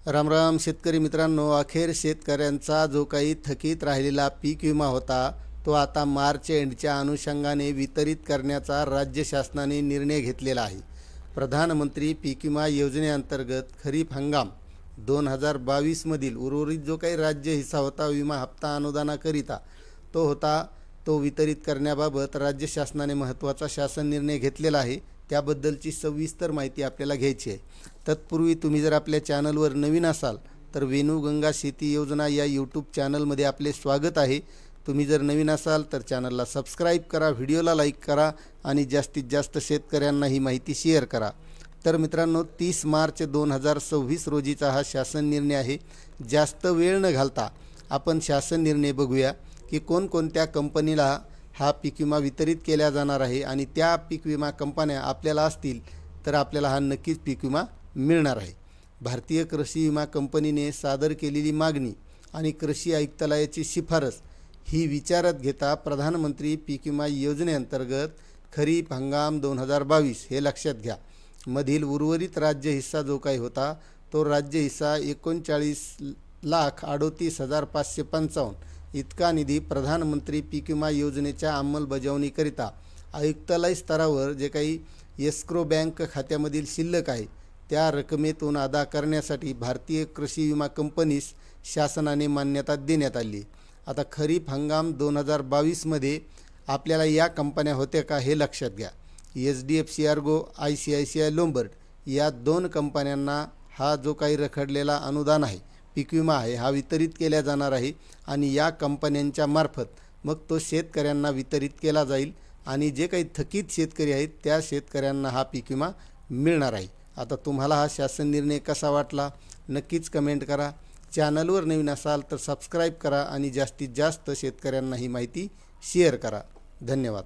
राम राम शेतकरी मित्रांनो, अखेर शेतकऱ्यांचा जो काही थकीत राहिलेला पीक विमा होता तो आता मार्च एंडच्या अनुषंगाने वितरित करण्याचा राज्य शासनाने निर्णय घेतलेला आहे। प्रधानमंत्री पीक विमा योजनेअंतर्गत खरीप हंगाम 2022 मधील उर्वरित जो काही राज्य हिस्सा होता विमा हप्ता अनुदानाकरिता तो वितरित करण्याबाबत राज्य शासनाने महत्त्वाचा शासन निर्णय घेतलेला आहे। त्याबद्दलची सविस्तर माहिती आपल्याला घ्यायची आहे। तत्पूर्वी तुम्ही जर आपल्या चॅनलवर नवीन असाल तर वेणुगंगा शेती योजना या यूट्यूब चॅनलमध्ये आपले स्वागत आहे। तुम्ही जर नवीन असाल तर चॅनलला सबस्क्राईब करा, व्हिडिओला लाईक करा आणि जास्तीत जास्त शेतकऱ्यांना ही माहिती शेअर करा। तर मित्रांनो, 30 मार्च 2026 रोजीचा हा शासन निर्णय आहे। जास्त वेळ न घालता आपण शासन निर्णय बघूया की कोणकोणत्या कंपनीला हा पीक विमा वितरित केला जाणार आहे आणि त्या पीक विमा कंपन्या आपल्याला असतील तर आपल्याला हा नक्कीच पीक विमा मिळणार आहे। भारतीय कृषी विमा कंपनीने सादर केलेली मागणी आणि कृषी आयुक्तालयाची शिफारस ही विचारात घेता प्रधानमंत्री पीक विमा योजनेअंतर्गत खरीप हंगाम 2022 हे लक्षात घ्या मधील उर्वरित राज्य हिस्सा जो काही होता तो राज्य हिस्सा 39,38,555 इतका निधी प्रधानमंत्री पीक विमा योजनेच्या अंमलबजावणीकरिता आयुक्तालय स्तरावर जे काही एस्क्रो बँक खात्यामधील शिल्लक आहे त्या रकमेतून अदा करण्यासाठी भारतीय कृषी विमा कंपनीस शासनाने मान्यता देण्यात आली। आता खरीप हंगाम 2022 मध्ये आपल्याला या कंपन्या होत्या का हे लक्षात घ्या। HDFC अर्गो, ICICI लोंबार्ड या दोन कंपन्यांना हा जो काही रखडलेला अनुदान आहे पीक विमा आहे हा वितरित केला जाणार आहे आणि या कंपन्यांच्या मार्फत मग तो शेतकऱ्यांना वितरित केला जाईल आणि जे काही थकीत शेतकरी आहेत त्या शेतकऱ्यांना हा पीक विमा मिळणार आहे। आता तुम्हाला हा शासन निर्णय कसा वाटला नक्कीच कमेंट करा। चॅनलवर नवीन असाल तर सबस्क्राईब करा आणि जास्तीत जास्त शेतकऱ्यांना ही माहिती शेअर करा। धन्यवाद।